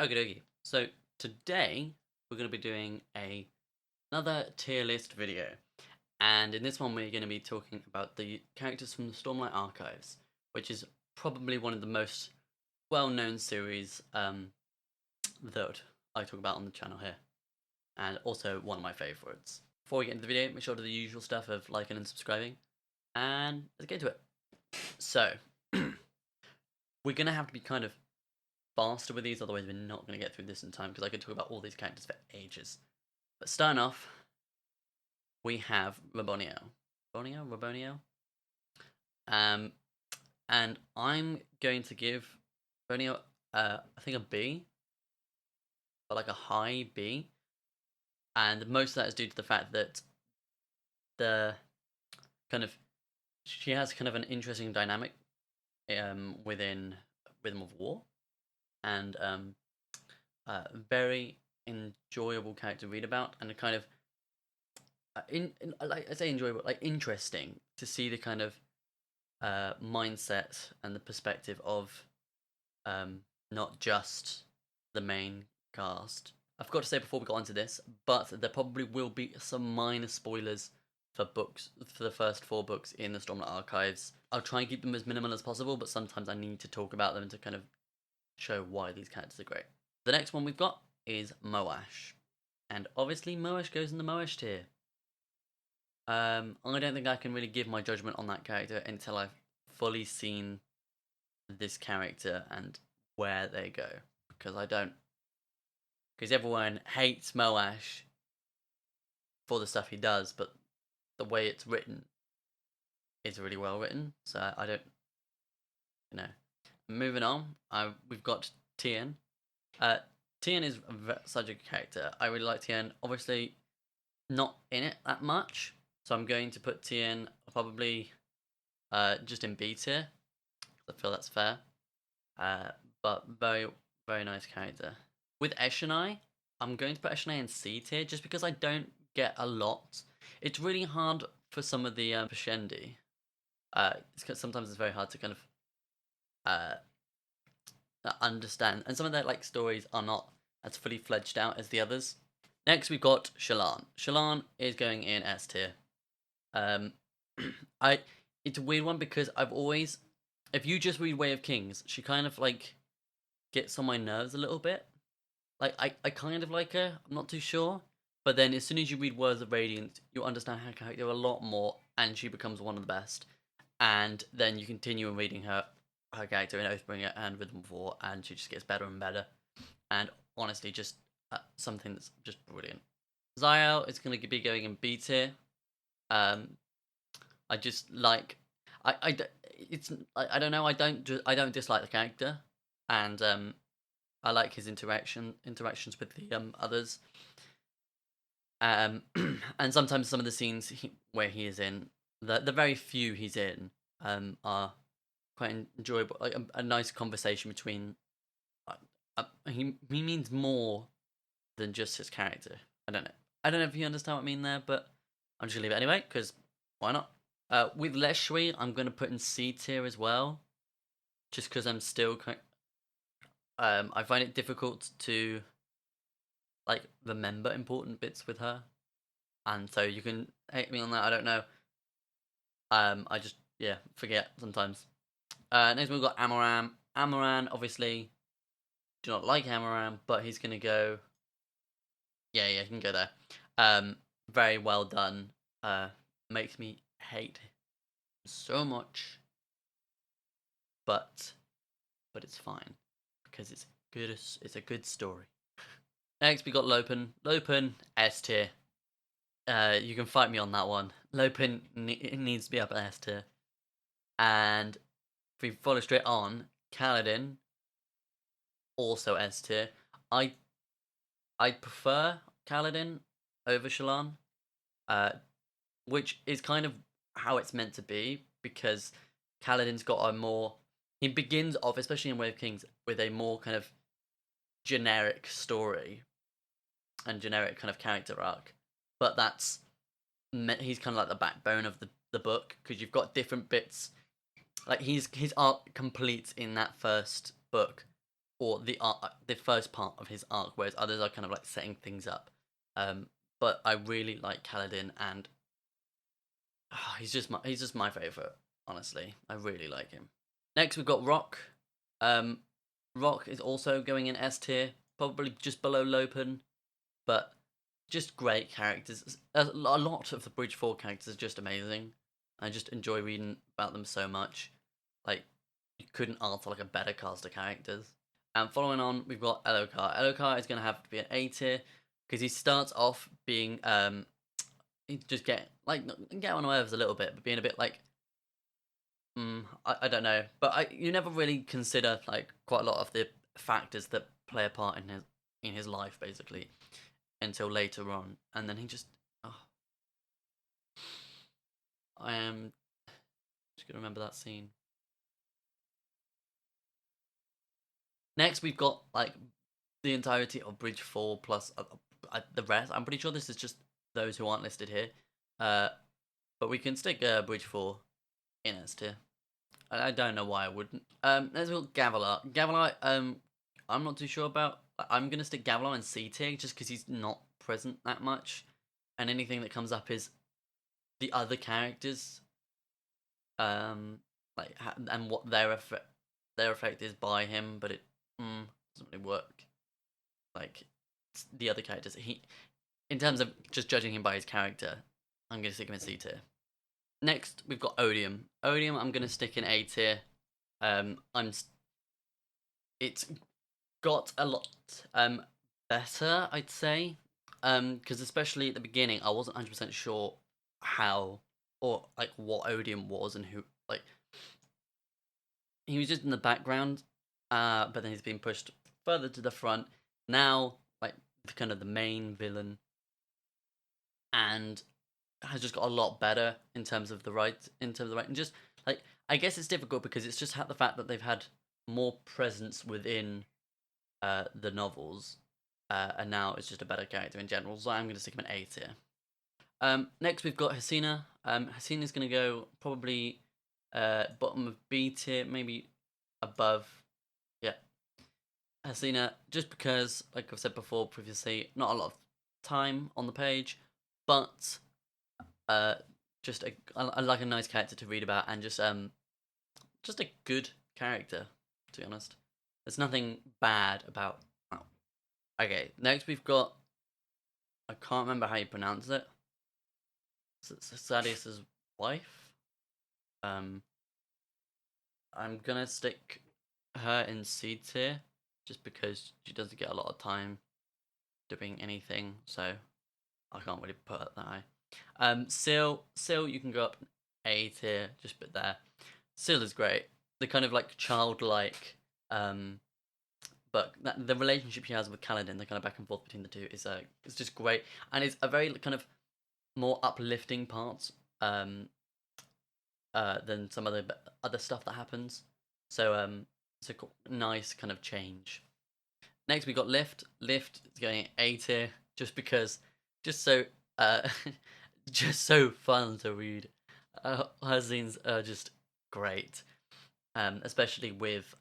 Okie dokie. So today we're going to be doing another tier list video, and in this one we're going to be talking about the characters from the Stormlight Archives, which is probably one of the most well-known series that I talk about on the channel here, and also one of my favorites. Before we get into the video, make sure to do the usual stuff of liking and subscribing, and let's get into it. So we're going to have to be kind of faster with these, otherwise we're not going to get through this in time because I could talk about all these characters for ages. But starting off, we have Rabonio. Rabonio? And I'm going to give Rabonio, I think a B, but like a high B. And most of that is due to the fact that the kind of she has kind of an interesting dynamic within Rhythm of War, and very enjoyable character to read about, and a kind of like I say enjoyable, like interesting to see the kind of mindset and the perspective of not just the main cast. I forgot to say before we got onto this, but there probably will be some minor spoilers for the first 4 books in the Stormlight Archives. I'll try and keep them as minimal as possible, but sometimes I need to talk about them to kind of show why these characters are great. The next one we've got is Moash, and obviously Moash goes in the Moash tier. I don't think I can really give my judgment on that character until I've fully seen this character and where they go, because I don't. Because everyone hates Moash for the stuff he does, but the way it's written is really well written. So I don't, you know. Moving on, we've got Tien. Tien is such a good character. I really like Tien. Obviously, not in it that much, so I'm going to put Tien probably just in B tier. I feel that's fair. But very, very nice character. With Eshonai, I'm going to put Eshonai in C tier just because I don't get a lot. It's really hard for some of the Pashendi. Sometimes it's very hard to kind of understand, and some of their like stories are not as fully fledged out as the others. Next, we've got Shallan. Shallan is going in S tier. I it's a weird one because I've always, if you just read Way of Kings, she kind of like gets on my nerves a little bit. Like I kind of like her. I'm not too sure, but then as soon as you read Words of Radiance, you understand her character a lot more, and she becomes one of the best. And then you continue reading her character in Oathbringer and Rhythm of War, and she just gets better and better. And honestly, just something that's just brilliant. Zariel is going to be going in B tier. I just like I don't know, I don't dislike the character, and I like his interactions with the others. And sometimes some of the scenes where he is in, the very few he's in, are quite enjoyable. Like a nice conversation between. He means more than just his character. I don't know. I don't know if you understand what I mean there, but I'm just gonna leave it anyway because why not? With Leshwi, I'm gonna put in C tier as well, just because I'm still I find it difficult to like remember important bits with her, and so you can hate me on that. I don't know. I just forget sometimes. Next we've got Amaram. Amaran, obviously, do not like Amaran, but he's gonna go. Yeah, he can go there. Very well done. Makes me hate him so much, but it's fine because it's good. It's a good story. Next we got Lopen. Lopen S tier. You can fight me on that one. Lopen needs to be up at S tier. And if we follow straight on, Kaladin also S tier. I prefer Kaladin over Shallan, which is kind of how it's meant to be because Kaladin's got a more. He begins off, especially in Way of Kings, with a more kind of generic story and generic kind of character arc, but he's kind of like the backbone of the book because you've got different bits. Like his arc completes in that first book, or the first part of his arc, whereas others are kind of like setting things up. But I really like Kaladin, and he's just my favorite. Honestly, I really like him. Next, we've got Rock. Um, Rock is also going in S tier, probably just below Lopen, but just great characters. A lot of the Bridge 4 characters are just amazing. I just enjoy reading about them so much. Like, you couldn't ask for like a better cast of characters. And following on, we've got Elokar. Elokar is going to have to be an A tier because he starts off being he just get on my nerves a little bit, but being a bit like I don't know, but you never really consider like quite a lot of the factors that play a part in his life basically until later on, and then he just oh, I am just gonna remember that scene. Next, we've got like the entirety of Bridge 4 plus the rest. I'm pretty sure this is just those who aren't listed here, uh, but we can stick Bridge 4 in S tier. I don't know why I wouldn't. Let's go Gavilar. Gavilar, I'm not too sure about. I'm gonna stick Gavilar in C tier just because he's not present that much, and anything that comes up is the other characters, and what their effect is by him, but it doesn't really work. Like the other characters, in terms of just judging him by his character, I'm gonna stick him in C tier. Next, we've got Odium. Odium, I'm gonna stick in A tier. I'm. It's got a lot better, I'd say. Because especially at the beginning, I wasn't 100% sure how or like what Odium was and who like he was just in the background, but then he's been pushed further to the front. Now, like kind of the main villain, and has just got a lot better in terms of the writing. Just like I guess it's difficult because it's just had the fact that they've had more presence within the novels, and now it's just a better character in general. So I'm going to stick him an A tier. Next we've got Hasina. Hasina's going to go probably bottom of B tier, maybe above. Yeah, Hasina, just because, like I've said before previously, not a lot of time on the page, but uh, I like a nice character to read about, and just a good character, to be honest. There's nothing bad about. Oh. Okay, next we've got. I can't remember how you pronounce it. Sadius's wife. Um, I'm gonna stick her in C tier, just because she doesn't get a lot of time doing anything, so I can't really put it that high. Seal, you can go up A tier, just put there. Seal is great. The kind of like childlike, but the relationship she has with Kaladin, the kind of back and forth between the two, is it's just great, and it's a very kind of more uplifting part, than some of the other stuff that happens. So it's a nice kind of change. Next we got Lift. Lift is going A tier, just because, just so just so fun to read. Her scenes are just great, especially with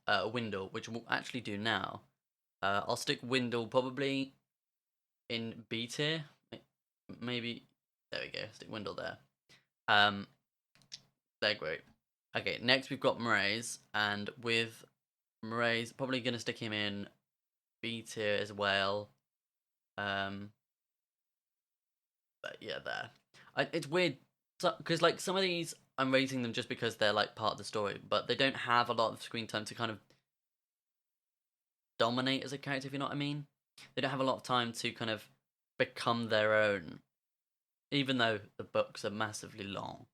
Windle, which we'll actually do now. I'll stick Windle probably in B tier, maybe. There we go. Stick Windle there. They're great. Okay, next we've got Mraize, and with Mraize, probably gonna stick him in B tier as well. But yeah, there. It's weird because like some of these, I'm rating them just because they're like part of the story, but they don't have a lot of screen time to kind of dominate as a character. If you know what I mean, they don't have a lot of time to kind of become their own, even though the books are massively long.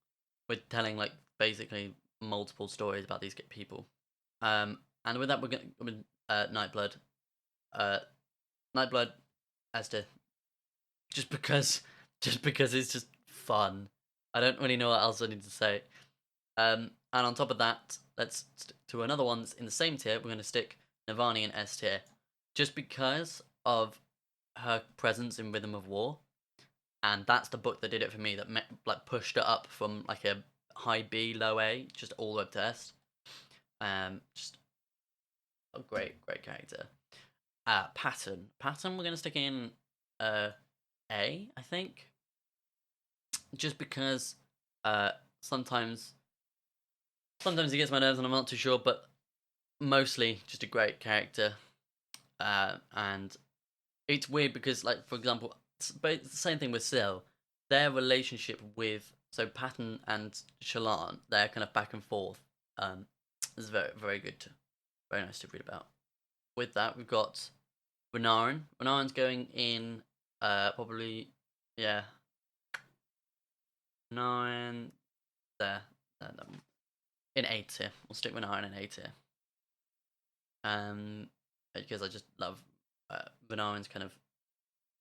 We're telling like basically multiple stories about these people. And with that, we're going with Nightblood. Nightblood, Esther, just because, it's just fun. I don't really know what else I need to say. And on top of that, let's stick to another ones in the same tier. We're going to stick Navani in S tier, just because of her presence in Rhythm of War, and that's the book that did it for me. That like pushed it up from like a high B, low A, just all the way up to S. Just a great character. Pattern, we're gonna stick in A, I think, just because uh sometimes sometimes he gets my nerves and I'm not too sure, but mostly just a great character. And it's weird because, like, for example, but it's the same thing with Syl. Their relationship with, so Patton and Shallan, their kind of back and forth, is very good, very nice to read about. With that, we've got Renarin. Renarin's going in, probably, yeah, nine there, there, in A tier. We'll stick Renarin in A tier. Because I just love Renarin's kind of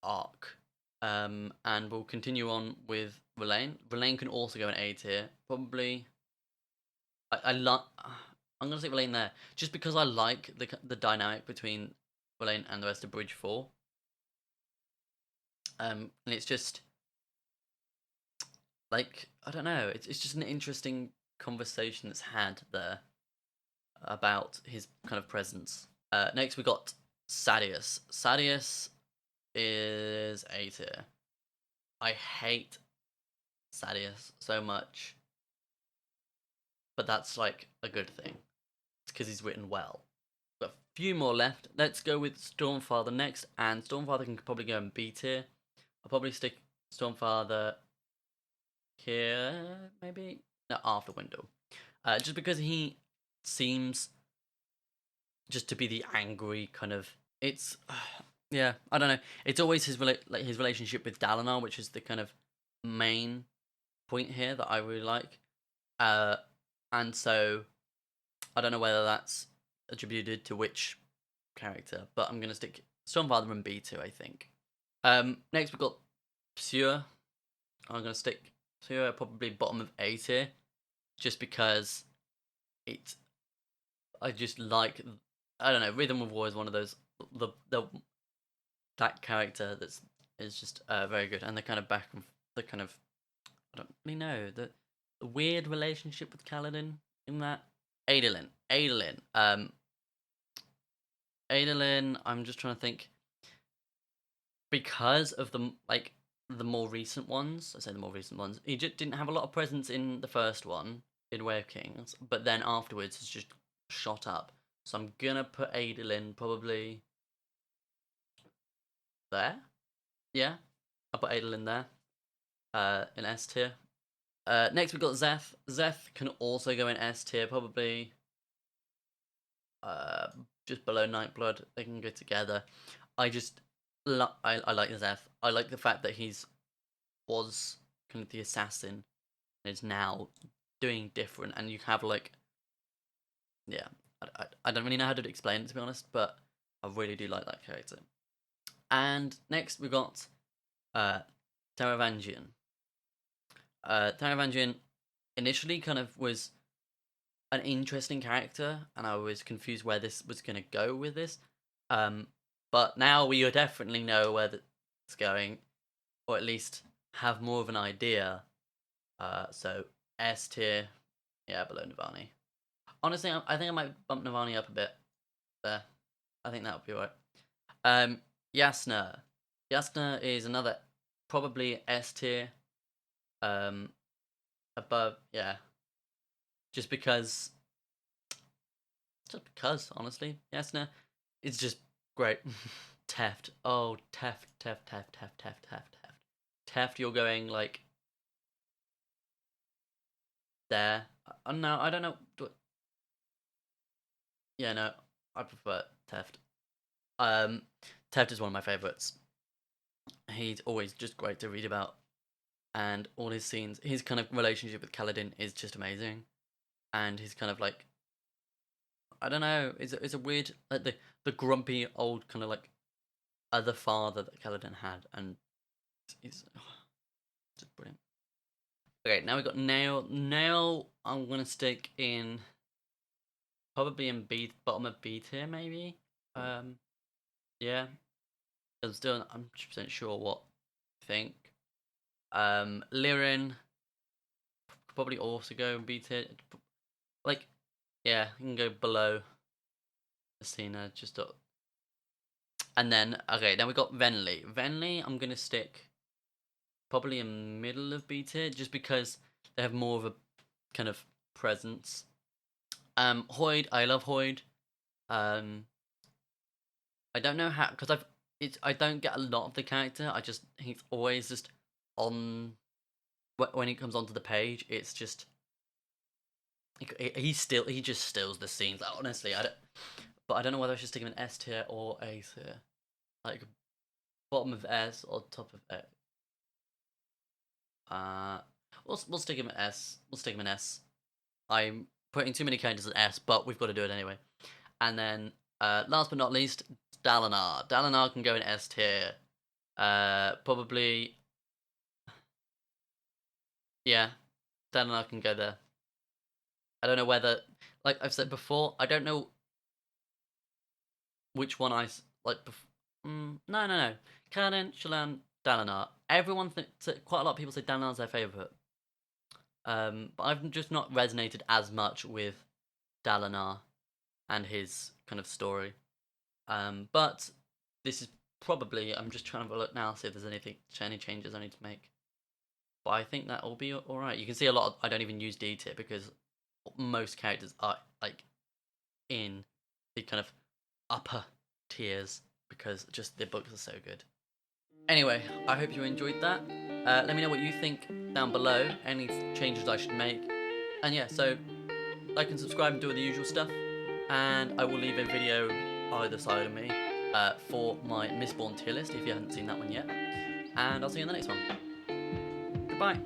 arc. And we'll continue on with Verlaine. Verlaine can also go in A tier. Probably, I like. I'm gonna say Verlaine there, just because I like the dynamic between Verlaine and the rest of Bridge 4. And it's just like, I don't know. It's just an interesting conversation that's had there about his kind of presence. Next we got Sadeas. Sadeas is A tier. I hate Sadeas so much, but that's like a good thing. It's because he's written well. Got a few more left. Let's go with Stormfather next, and Stormfather can probably go in B tier. I'll probably stick Stormfather here, maybe? No, after Window. Just because he seems just to be the angry kind of. It's yeah, I don't know. It's always his his relationship with Dalinar, which is the kind of main point here that I really like. And so I don't know whether that's attributed to which character, but I'm gonna stick Stormfather and B2, I think. Next we've got Pure. I'm gonna stick Pure probably bottom of A tier, just because it. I just like, I don't know. Rhythm of War is one of those the that character that's is just very good, and the kind of the kind of, I don't really know, the weird relationship with Kaladin in that. Adolin. Adolin. I'm just trying to think, because of the more recent ones. I say the more recent ones. He just didn't have a lot of presence in the first one in Way of Kings, but then afterwards has just shot up. So I'm gonna put Adolin probably there. Yeah, I'll put Adolin there. In S tier. Next we got Szeth. Szeth can also go in S tier, probably just below Nightblood. They can go together. I just I like Szeth. I like the fact that was kind of the assassin and is now doing different, and you have like, yeah, I don't really know how to explain it, to be honest, but I really do like that character. And next we got Taravangian. Taravangian initially kind of was an interesting character, and I was confused where this was going to go with this. But now we definitely know where it's going, or at least have more of an idea. So S tier, yeah, below Navani. Honestly, I think I might bump Navani up a bit there. I think that would be right. Jasnah. Jasnah is another probably S tier. Above, yeah. Just because, honestly, Jasnah, it's just great. Teft. Oh, Teft. Teft, you're going like there. No, I don't know. Yeah, no, I prefer Teft. Teft is one of my favorites. He's always just great to read about, and all his scenes, his kind of relationship with Kaladin is just amazing, and he's kind of like, I don't know, it's a weird, like the grumpy old kind of like other father that Kaladin had, and he's just brilliant. Okay, now we got Nail. Nail, I'm gonna stick in probably in B, bottom of B tier, maybe. Yeah, I'm still I'm 100% sure what I think. Lirin could probably also go in B tier. Like, yeah, you can go below Messina, just and then okay, then we got Venli. Venli, I'm gonna stick probably in middle of B tier, just because they have more of a kind of presence. Hoid, I love Hoid. Um, I don't know how, because I don't get a lot of the character. He's always just on when he comes onto the page. It's just he just steals the scenes. Like, honestly, but I don't know whether I should stick him in S tier or A tier. Like bottom of S or top of A. We'll stick him in S. We'll stick him in S. I'm putting too many characters in S, but we've got to do it anyway. And then last but not least, Dalinar. Dalinar can go in S tier. Probably. Yeah, Dalinar can go there. I don't know whether, like I've said before, I don't know which one like. No. Kanan, Shallan, Dalinar. Everyone quite a lot of people say Dalinar's their favorite. But I've just not resonated as much with Dalinar and his kind of story. But this is probably, I'm just trying to look now, see if there's any changes I need to make. But I think that'll be alright. You can see a lot I don't even use D tier because most characters are like in the kind of upper tiers because just the books are so good. Anyway, I hope you enjoyed that. Let me know what you think down below, any changes I should make. And yeah, so like and subscribe and do all the usual stuff. And I will leave a video either side of me for my Mistborn tier list if you haven't seen that one yet. And I'll see you in the next one. Goodbye.